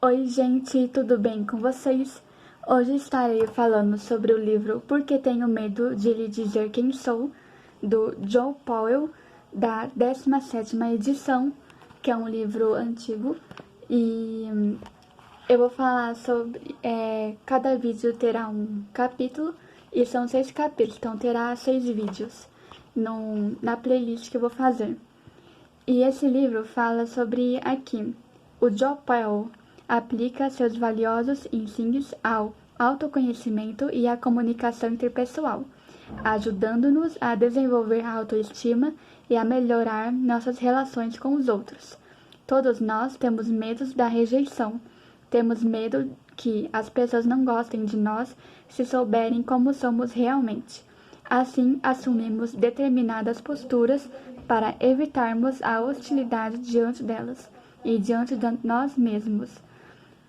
Oi, gente, tudo bem com vocês? Hoje estarei falando sobre o livro Por que Tenho Medo de Lhe Dizer Quem Sou, do Joe Powell, da 17ª edição, que é um livro antigo, e eu vou falar sobre... cada vídeo terá um capítulo, e são 6 capítulos, então terá 6 vídeos na playlist que eu vou fazer. E esse livro fala sobre aqui. O Joe Powell aplica seus valiosos ensinos ao autoconhecimento e à comunicação interpessoal, ajudando-nos a desenvolver a autoestima e a melhorar nossas relações com os outros. Todos nós temos medo da rejeição. Temos medo que as pessoas não gostem de nós se souberem como somos realmente. Assim, assumimos determinadas posturas para evitarmos a hostilidade diante delas e diante de nós mesmos.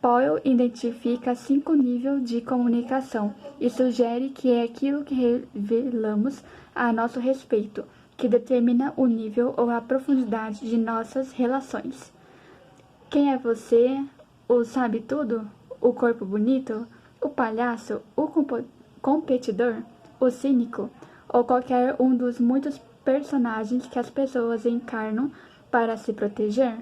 Powell identifica 5 níveis de comunicação e sugere que é aquilo que revelamos a nosso respeito que determina o nível ou a profundidade de nossas relações. Quem é você? O sabe tudo? O corpo bonito? O palhaço? O competidor? O cínico? Ou qualquer um dos muitos personagens que as pessoas encarnam para se proteger?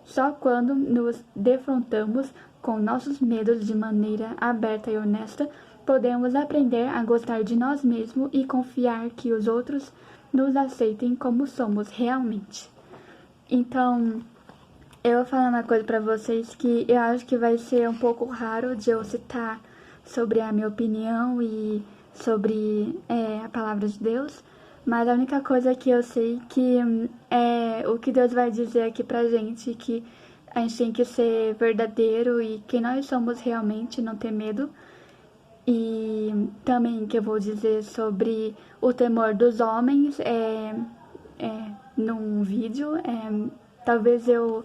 Só quando nos defrontamos com nossos medos de maneira aberta e honesta, podemos aprender a gostar de nós mesmos e confiar que os outros nos aceitem como somos realmente. Então, eu vou falar uma coisa pra vocês que eu acho que vai ser um pouco raro de eu citar sobre a minha opinião e sobre a palavra de Deus, mas a única coisa que eu sei que é o que Deus vai dizer aqui pra gente, que a gente tem que ser verdadeiro e quem nós somos realmente, não ter medo. E também que eu vou dizer sobre o temor dos homens num vídeo. Talvez eu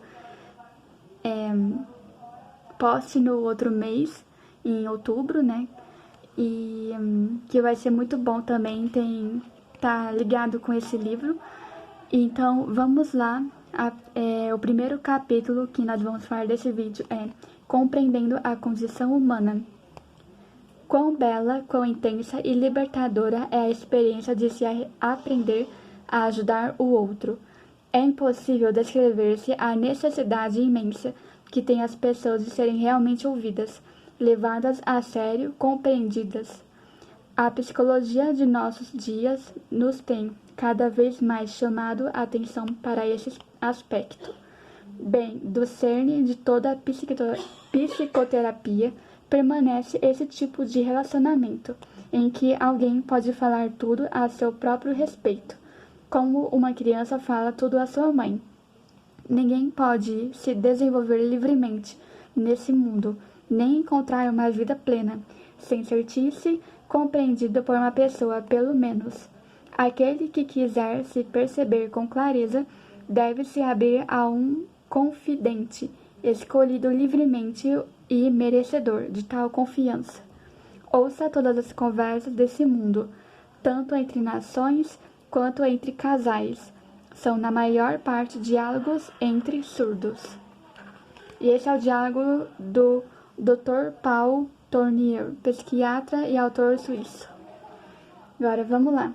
poste no outro mês, em outubro, né? E que vai ser muito bom também, tá ligado com esse livro. Então, vamos lá. O primeiro capítulo que nós vamos falar desse vídeo é Compreendendo a Condição Humana. Quão bela, quão intensa e libertadora é a experiência de se aprender a ajudar o outro. É impossível descrever-se a necessidade imensa que têm as pessoas de serem realmente ouvidas, levadas a sério, compreendidas. A psicologia de nossos dias nos tem cada vez mais chamado a atenção para esse aspecto. Bem, do cerne de toda a psicoterapia permanece esse tipo de relacionamento, em que alguém pode falar tudo a seu próprio respeito, como uma criança fala tudo à sua mãe. Ninguém pode se desenvolver livremente nesse mundo, nem encontrar uma vida plena, sem sentir-se compreendido por uma pessoa, pelo menos. Aquele que quiser se perceber com clareza deve se abrir a um confidente, escolhido livremente e merecedor de tal confiança. Ouça todas as conversas desse mundo, tanto entre nações quanto entre casais. São, na maior parte, diálogos entre surdos. E esse é o diálogo do Dr. Paul Tournier, psiquiatra e autor suíço. Agora, vamos lá.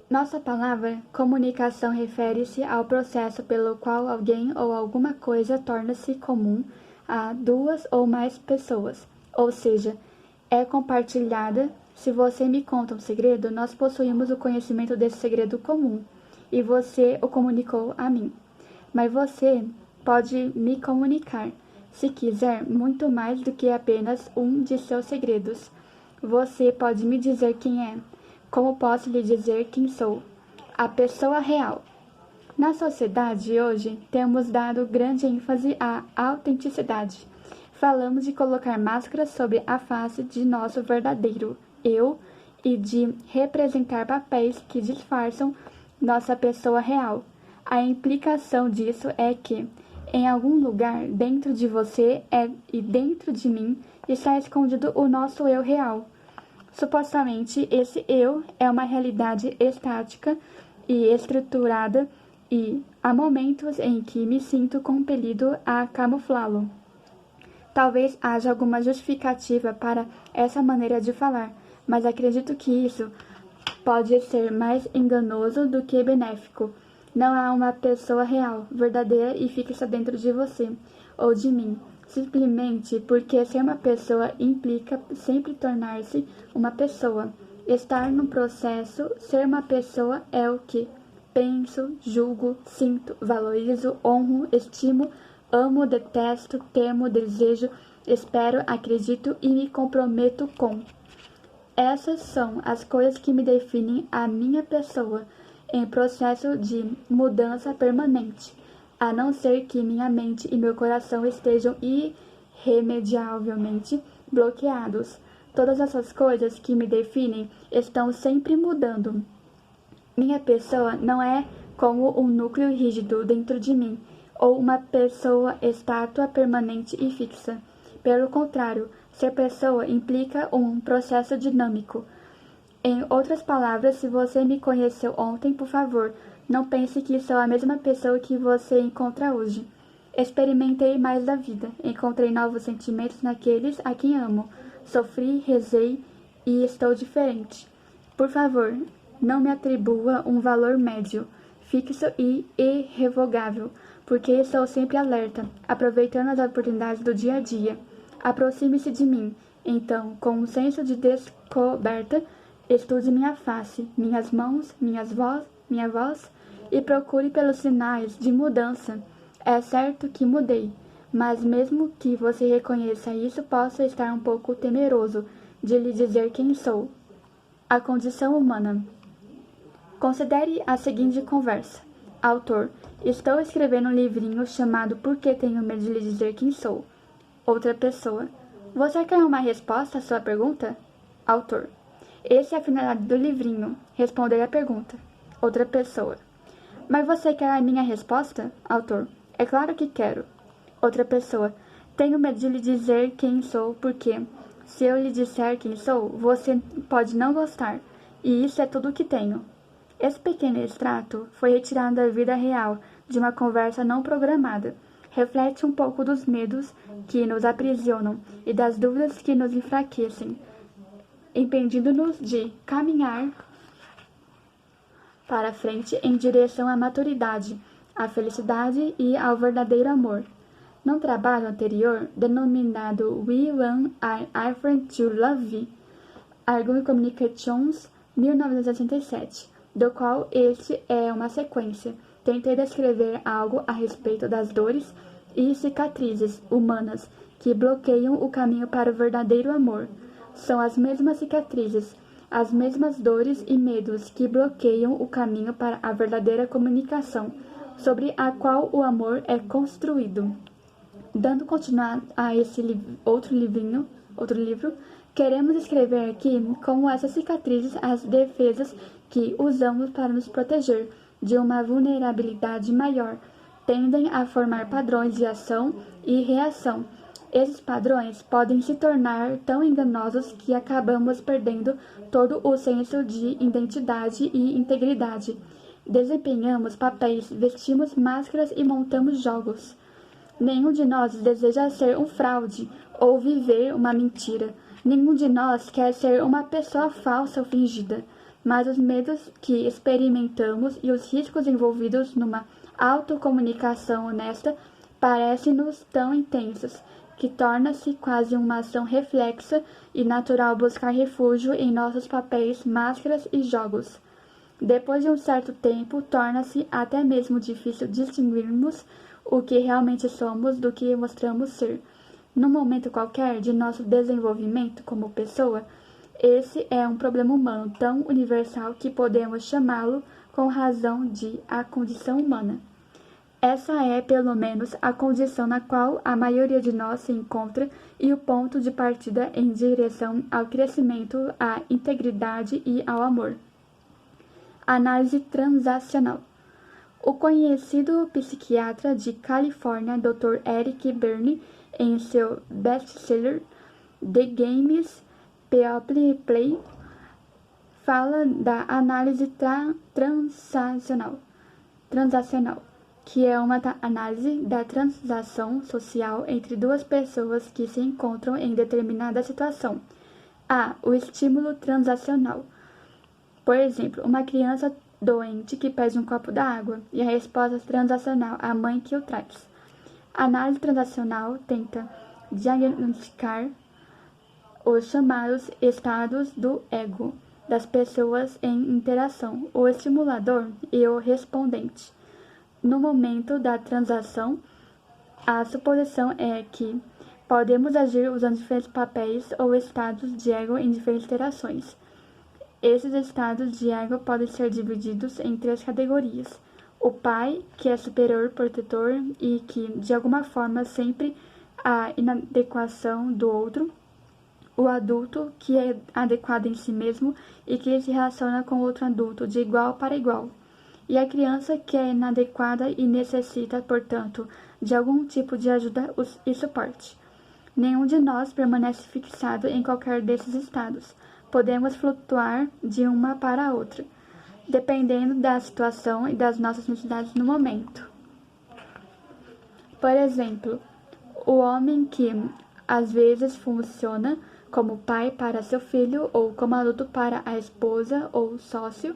Nossa palavra comunicação refere-se ao processo pelo qual alguém ou alguma coisa torna-se comum a 2 ou mais pessoas, ou seja, é compartilhada. Se você me conta um segredo, nós possuímos o conhecimento desse segredo comum, e você o comunicou a mim. Mas você pode me comunicar, se quiser, muito mais do que apenas um de seus segredos. Você pode me dizer quem é. Como posso lhe dizer quem sou? A pessoa real. Na sociedade de hoje, temos dado grande ênfase à autenticidade. Falamos de colocar máscaras sobre a face de nosso verdadeiro eu e de representar papéis que disfarçam nossa pessoa real. A implicação disso é que, em algum lugar dentro de você e dentro de mim, está escondido o nosso eu real. Supostamente, esse eu é uma realidade estática e estruturada e há momentos em que me sinto compelido a camuflá-lo. Talvez haja alguma justificativa para essa maneira de falar, mas acredito que isso pode ser mais enganoso do que benéfico. Não há uma pessoa real, verdadeira e fixa dentro de você ou de mim, simplesmente porque ser uma pessoa implica sempre tornar-se uma pessoa. Estar no processo, ser uma pessoa é o que penso, julgo, sinto, valorizo, honro, estimo, amo, detesto, temo, desejo, espero, acredito e me comprometo com. Essas são as coisas que me definem a minha pessoa em processo de mudança permanente, a não ser que minha mente e meu coração estejam irremediavelmente bloqueados. Todas essas coisas que me definem estão sempre mudando. Minha pessoa não é como um núcleo rígido dentro de mim, ou uma pessoa estátua permanente e fixa. Pelo contrário, ser pessoa implica um processo dinâmico. Em outras palavras, se você me conheceu ontem, por favor, não pense que sou a mesma pessoa que você encontra hoje. Experimentei mais da vida, encontrei novos sentimentos naqueles a quem amo. Sofri, rezei e estou diferente. Por favor, não me atribua um valor médio, fixo e irrevogável, porque estou sempre alerta, aproveitando as oportunidades do dia a dia. Aproxime-se de mim, então, com um senso de descoberta, estude minha face, minhas mãos, minha voz, e procure pelos sinais de mudança. É certo que mudei, mas mesmo que você reconheça isso, posso estar um pouco temeroso de lhe dizer quem sou. A condição humana. Considere a seguinte conversa. Autor: estou escrevendo um livrinho chamado Por que Tenho Medo de Lhe Dizer Quem Sou. Outra pessoa: você quer uma resposta à sua pergunta? Autor: esse é a finalidade do livrinho, responder a pergunta. Outra pessoa: mas você quer a minha resposta? Autor: é claro que quero. Outra pessoa: tenho medo de lhe dizer quem sou, porque, se eu lhe disser quem sou, você pode não gostar, e isso é tudo o que tenho. Esse pequeno extrato foi retirado da vida real, de uma conversa não programada. Reflete um pouco dos medos que nos aprisionam e das dúvidas que nos enfraquecem, impedindo-nos de caminhar para frente em direção à maturidade, à felicidade e ao verdadeiro amor. Num trabalho anterior, denominado We Want I Friend to Love, Argument Communications, 1967, do qual este é uma sequência, tentei descrever algo a respeito das dores e cicatrizes humanas que bloqueiam o caminho para o verdadeiro amor. São as mesmas cicatrizes, as mesmas dores e medos que bloqueiam o caminho para a verdadeira comunicação, sobre a qual o amor é construído. Dando continuidade a esse outro livro, queremos escrever aqui como essas cicatrizes, as defesas que usamos para nos proteger de uma vulnerabilidade maior, tendem a formar padrões de ação e reação. Esses padrões podem se tornar tão enganosos que acabamos perdendo todo o senso de identidade e integridade. Desempenhamos papéis, vestimos máscaras e montamos jogos. Nenhum de nós deseja ser um fraude ou viver uma mentira. Nenhum de nós quer ser uma pessoa falsa ou fingida. Mas os medos que experimentamos e os riscos envolvidos numa autocomunicação honesta parecem-nos tão intensos que torna-se quase uma ação reflexa e natural buscar refúgio em nossos papéis, máscaras e jogos. Depois de um certo tempo, torna-se até mesmo difícil distinguirmos o que realmente somos do que mostramos ser. Num momento qualquer de nosso desenvolvimento como pessoa, esse é um problema humano tão universal que podemos chamá-lo com razão de a condição humana. Essa é, pelo menos, a condição na qual a maioria de nós se encontra e o ponto de partida em direção ao crescimento, à integridade e ao amor. Análise transacional. O conhecido psiquiatra de Califórnia, Dr. Eric Berne, em seu best-seller The Games People Play, fala da análise transacional. transacional, que é uma análise da transação social entre duas pessoas que se encontram em determinada situação. A. O estímulo transacional. Por exemplo, uma criança doente que pede um copo d'água e a resposta transacional, a mãe que o traz. A análise transacional tenta diagnosticar os chamados estados do ego das pessoas em interação, o estimulador e o respondente. No momento da transação, a suposição é que podemos agir usando diferentes papéis ou estados de ego em diferentes interações. Esses estados de ego podem ser divididos em 3 categorias. O pai, que é superior, protetor e que, de alguma forma, sempre há inadequação do outro. O adulto, que é adequado em si mesmo e que se relaciona com outro adulto de igual para igual. E a criança, que é inadequada e necessita, portanto, de algum tipo de ajuda e suporte. Nenhum de nós permanece fixado em qualquer desses estados. Podemos flutuar de uma para a outra, dependendo da situação e das nossas necessidades no momento. Por exemplo, o homem que às vezes funciona como pai para seu filho ou como adulto para a esposa ou sócio,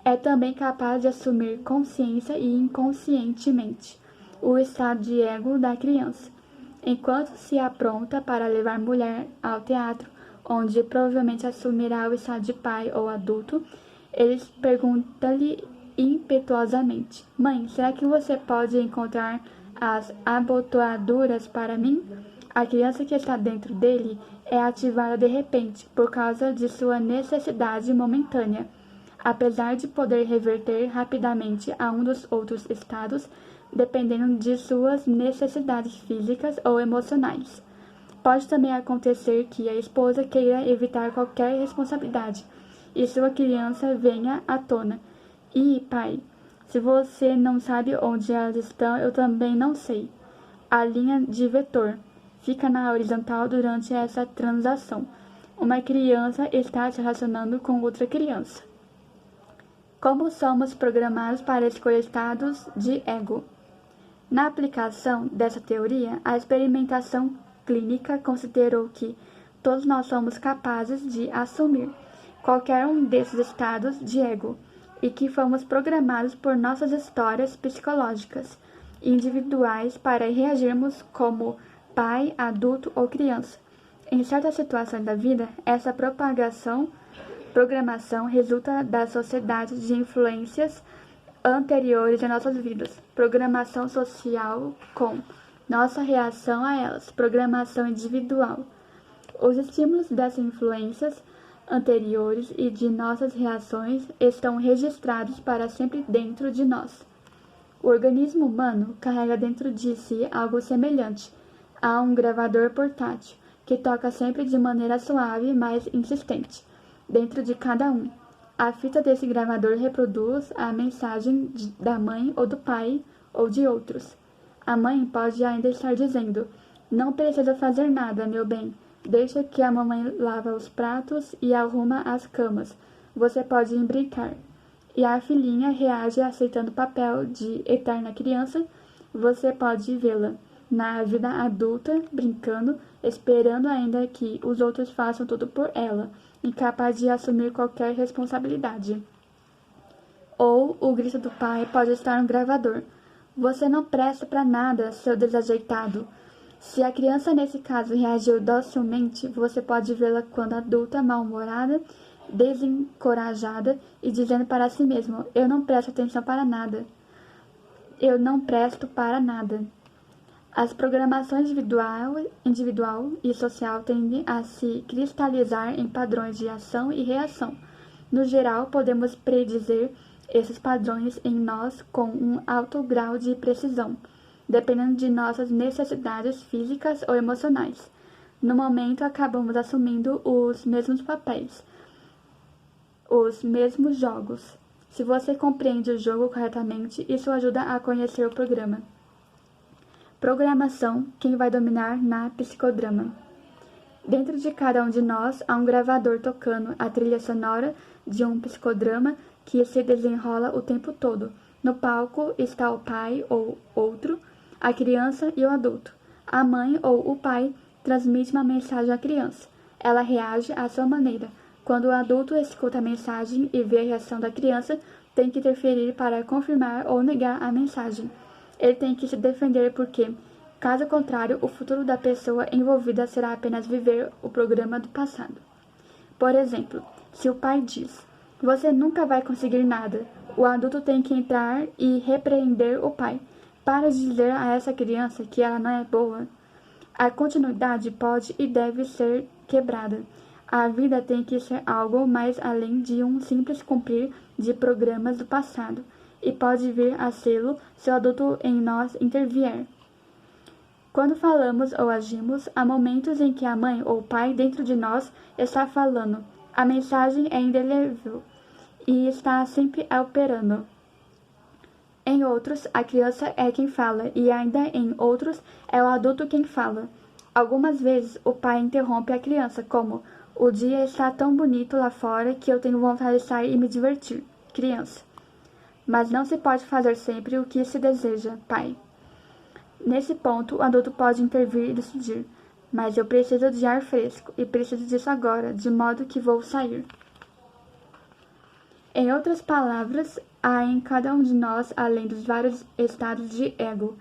é também capaz de assumir consciência e inconscientemente o estado de ego da criança, enquanto se apronta para levar mulher ao teatro, onde provavelmente assumirá o estado de pai ou adulto. Eles perguntam-lhe impetuosamente: Mãe, será que você pode encontrar as abotoaduras para mim? A criança que está dentro dele é ativada de repente por causa de sua necessidade momentânea, apesar de poder reverter rapidamente a um dos outros estados, dependendo de suas necessidades físicas ou emocionais. Pode também acontecer que a esposa queira evitar qualquer responsabilidade e sua criança venha à tona. E, pai, se você não sabe onde elas estão, eu também não sei. A linha de vetor fica na horizontal durante essa transação. Uma criança está se relacionando com outra criança. Como somos programados para escolher estados de ego? Na aplicação dessa teoria, a experimentação clínica considerou que todos nós somos capazes de assumir qualquer um desses estados de ego e que fomos programados por nossas histórias psicológicas individuais para reagirmos como pai, adulto ou criança. Em certas situações da vida, essa programação resulta da sociedade de influências anteriores em nossas vidas, programação social com nossa reação a elas, programação individual. Os estímulos dessas influências anteriores e de nossas reações estão registrados para sempre dentro de nós. O organismo humano carrega dentro de si algo semelhante a um gravador portátil, que toca sempre de maneira suave, mas insistente, dentro de cada um. A fita desse gravador reproduz a mensagem da mãe ou do pai ou de outros. A mãe pode ainda estar dizendo: não precisa fazer nada, meu bem. Deixa que a mamãe lava os pratos e arruma as camas. Você pode ir brincar. E a filhinha reage aceitando o papel de eterna criança. Você pode vê-la na vida adulta, brincando, esperando ainda que os outros façam tudo por ela, incapaz de assumir qualquer responsabilidade. Ou o grito do pai pode estar no gravador: você não presta para nada, seu desajeitado. Se a criança nesse caso reagiu docilmente, você pode vê-la quando adulta, mal-humorada, desencorajada e dizendo para si mesmo: eu não presto atenção para nada. Eu não presto para nada. As programações individual e social tendem a se cristalizar em padrões de ação e reação. No geral, podemos predizer esses padrões em nós com um alto grau de precisão, dependendo de nossas necessidades físicas ou emocionais. No momento, acabamos assumindo os mesmos papéis, os mesmos jogos. Se você compreende o jogo corretamente, isso ajuda a conhecer o programa. Programação: quem vai dominar na psicodrama. Dentro de cada um de nós há um gravador tocando a trilha sonora de um psicodrama que se desenrola o tempo todo, No palco está o pai ou outro, a criança e o adulto. A mãe ou o pai transmite uma mensagem à criança. Ela reage à sua maneira. Quando o adulto escuta a mensagem e vê a reação da criança, tem que interferir para confirmar ou negar a mensagem. Ele tem que se defender porque, caso contrário, o futuro da pessoa envolvida será apenas viver o programa do passado. Por exemplo, se o pai diz: "Você nunca vai conseguir nada", o adulto tem que entrar e repreender o pai. Para de dizer a essa criança que ela não é boa. A continuidade pode e deve ser quebrada. A vida tem que ser algo mais além de um simples cumprir de programas do passado, e pode vir a sê-lo se o adulto em nós intervier. Quando falamos ou agimos, há momentos em que a mãe ou o pai dentro de nós está falando. A mensagem é indelével e está sempre operando. Em outros, a criança é quem fala, e ainda em outros, é o adulto quem fala. Algumas vezes, o pai interrompe a criança, como: "O dia está tão bonito lá fora que eu tenho vontade de sair e me divertir." Criança: "Mas não se pode fazer sempre o que se deseja, pai." Nesse ponto, o adulto pode intervir e decidir: "Mas eu preciso de ar fresco, e preciso disso agora, de modo que vou sair." Em outras palavras, há em cada um de nós, além dos vários estados de ego,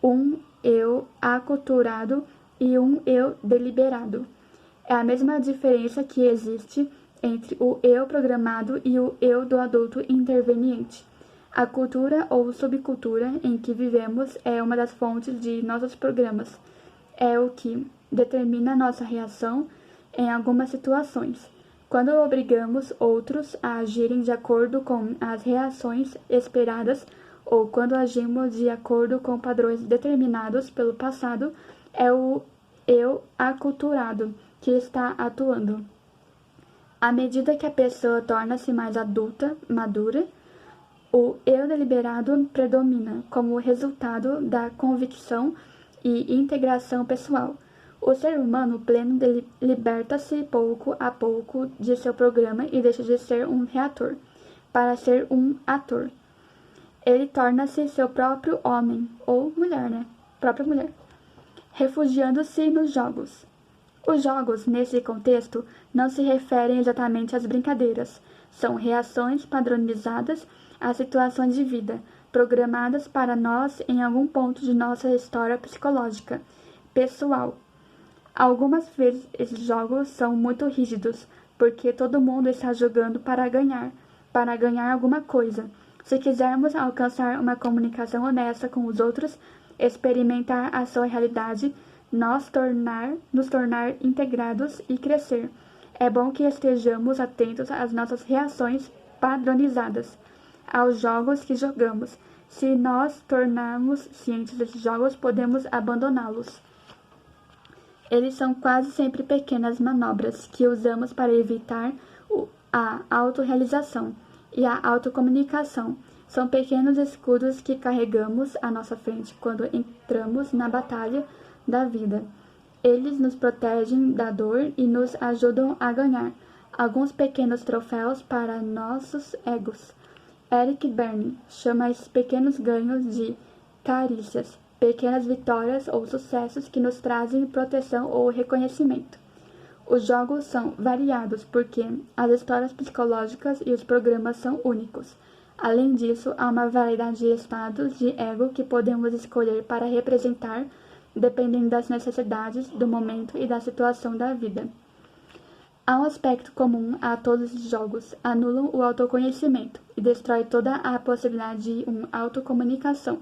um eu aculturado e um eu deliberado. É a mesma diferença que existe entre o eu programado e o eu do adulto interveniente. A cultura ou subcultura em que vivemos é uma das fontes de nossos programas. É o que determina nossa reação em algumas situações. Quando obrigamos outros a agirem de acordo com as reações esperadas ou quando agimos de acordo com padrões determinados pelo passado, é o eu aculturado que está atuando. À medida que a pessoa torna-se mais adulta, madura, o eu deliberado predomina como resultado da convicção e integração pessoal. O ser humano pleno liberta-se pouco a pouco de seu programa e deixa de ser um reator para ser um ator. Ele torna-se seu próprio homem, ou mulher, própria mulher, refugiando-se nos jogos. Os jogos, nesse contexto, não se referem exatamente às brincadeiras. São reações padronizadas às situações de vida, programadas para nós em algum ponto de nossa história psicológica, pessoal. Algumas vezes esses jogos são muito rígidos, porque todo mundo está jogando para ganhar alguma coisa. Se quisermos alcançar uma comunicação honesta com os outros, experimentar a sua realidade, nos tornar integrados e crescer, é bom que estejamos atentos às nossas reações padronizadas, aos jogos que jogamos. Se nós tornarmos cientes desses jogos, podemos abandoná-los. Eles são quase sempre pequenas manobras que usamos para evitar a autorrealização e a autocomunicação. São pequenos escudos que carregamos à nossa frente quando entramos na batalha da vida. Eles nos protegem da dor e nos ajudam a ganhar alguns pequenos troféus para nossos egos. Eric Berne chama esses pequenos ganhos de carícias, pequenas vitórias ou sucessos que nos trazem proteção ou reconhecimento. Os jogos são variados porque as histórias psicológicas e os programas são únicos. Além disso, há uma variedade de estados de ego que podemos escolher para representar, dependendo das necessidades do momento e da situação da vida. Há um aspecto comum a todos os jogos: anulam o autoconhecimento e destrói toda a possibilidade de uma autocomunicação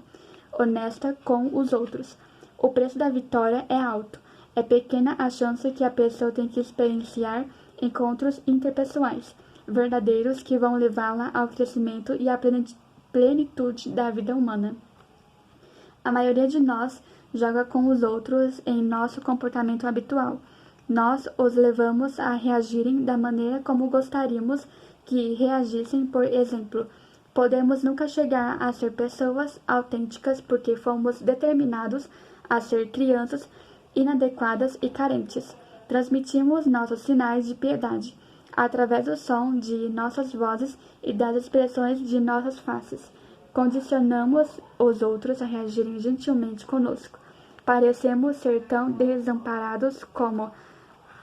honesta com os outros. O preço da vitória é alto. É pequena a chance que a pessoa tem que experienciar encontros interpessoais verdadeiros que vão levá-la ao crescimento e à plenitude da vida humana. A maioria de nós joga com os outros em nosso comportamento habitual. Nós os levamos a reagirem da maneira como gostaríamos que reagissem. Por exemplo, podemos nunca chegar a ser pessoas autênticas porque fomos determinados a ser crianças inadequadas e carentes. Transmitimos nossos sinais de piedade através do som de nossas vozes e das expressões de nossas faces. Condicionamos os outros a reagirem gentilmente conosco. Parecemos ser tão desamparados como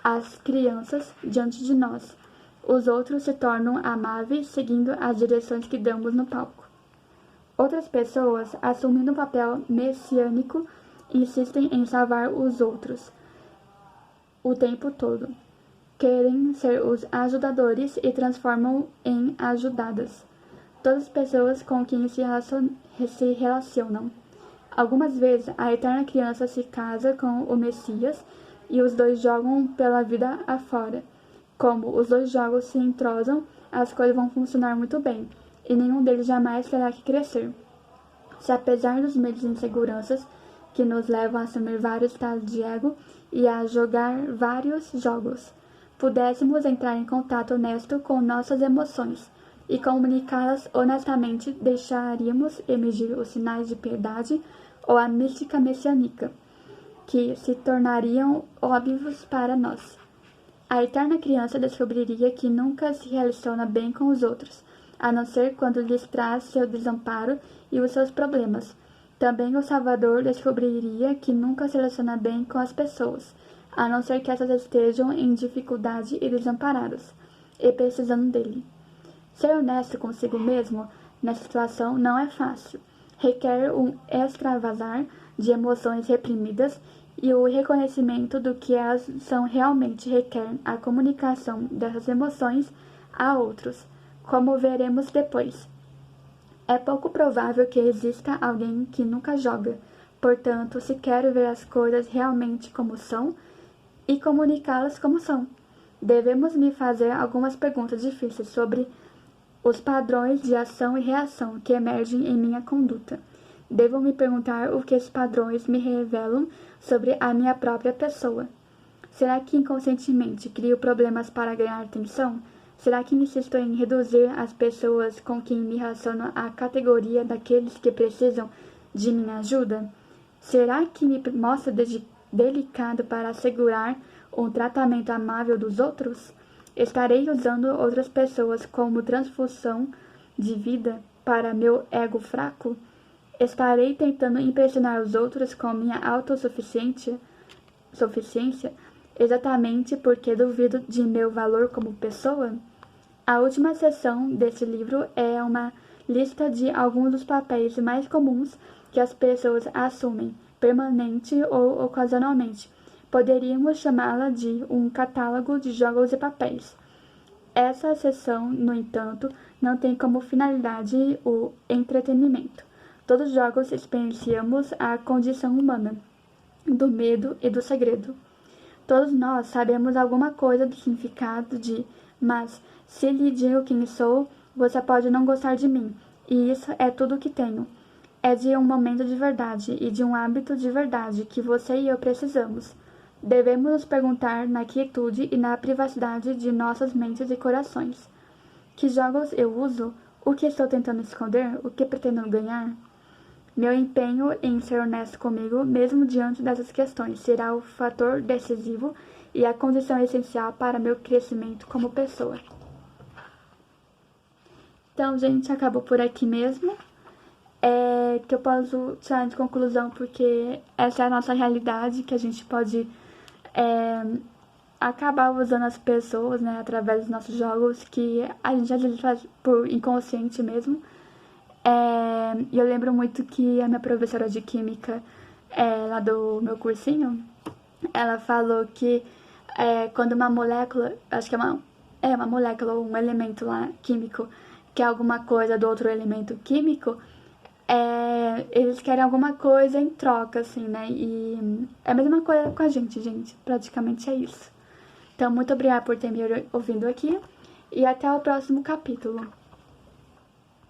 as crianças diante de nós. Os outros se tornam amáveis seguindo as direções que damos no palco. Outras pessoas, assumindo um papel messiânico, insistem em salvar os outros o tempo todo. Querem ser os ajudadores e transformam em ajudadas todas as pessoas com quem se relacionam. Algumas vezes, a eterna criança se casa com o Messias e os dois jogam pela vida afora. Como os dois jogos se entrosam, as coisas vão funcionar muito bem, e nenhum deles jamais terá que crescer. Se apesar dos medos e inseguranças que nos levam a assumir vários estados de ego e a jogar vários jogos, pudéssemos entrar em contato honesto com nossas emoções e comunicá-las honestamente, deixaríamos emergir os sinais de piedade ou a mística messiânica, que se tornariam óbvios para nós. A eterna criança descobriria que nunca se relaciona bem com os outros, a não ser quando lhes traz seu desamparo e os seus problemas. Também o Salvador descobriria que nunca se relaciona bem com as pessoas, a não ser que essas estejam em dificuldade e desamparadas, e precisando dele. Ser honesto consigo mesmo nessa situação não é fácil. Requer um extravasar de emoções reprimidas e o reconhecimento do que elas são realmente requer a comunicação dessas emoções a outros, como veremos depois. É pouco provável que exista alguém que nunca joga, portanto, se quero ver as coisas realmente como são e comunicá-las como são, devemos me fazer algumas perguntas difíceis sobre os padrões de ação e reação que emergem em minha conduta. Devo me perguntar o que esses padrões me revelam sobre a minha própria pessoa. Será que inconscientemente crio problemas para ganhar atenção? Será que insisto em reduzir as pessoas com quem me relaciono à categoria daqueles que precisam de minha ajuda? Será que me mostro delicado para assegurar um tratamento amável dos outros? Estarei usando outras pessoas como transfusão de vida para meu ego fraco? Estarei tentando impressionar os outros com minha autossuficiência, exatamente porque duvido de meu valor como pessoa? A última seção desse livro é uma lista de alguns dos papéis mais comuns que as pessoas assumem, permanente ou ocasionalmente. Poderíamos chamá-la de um catálogo de jogos e papéis. Essa seção, no entanto, não tem como finalidade o entretenimento. Todos os jogos experienciamos a condição humana, do medo e do segredo. Todos nós sabemos alguma coisa do significado de, mas se lhe digo quem sou, você pode não gostar de mim, e isso é tudo o que tenho. É de um momento de verdade e de um hábito de verdade que você e eu precisamos. Devemos nos perguntar na quietude e na privacidade de nossas mentes e corações. Que jogos eu uso? O que estou tentando esconder? O que pretendo ganhar? Meu empenho em ser honesto comigo, mesmo diante dessas questões, será o fator decisivo e a condição essencial para meu crescimento como pessoa. Então, gente, acabou por aqui mesmo. Que eu posso tirar de conclusão, porque essa é a nossa realidade, que a gente pode acabar usando as pessoas, né, através dos nossos jogos, que a gente às vezes faz por inconsciente mesmo. E eu lembro muito que a minha professora de química, lá do meu cursinho, ela falou que quando uma molécula, acho que é uma molécula ou um elemento lá químico, que é alguma coisa do outro elemento químico, eles querem alguma coisa em troca, assim, né? E é a mesma coisa com a gente, praticamente é isso. Então, muito obrigada por ter me ouvido aqui e até o próximo capítulo.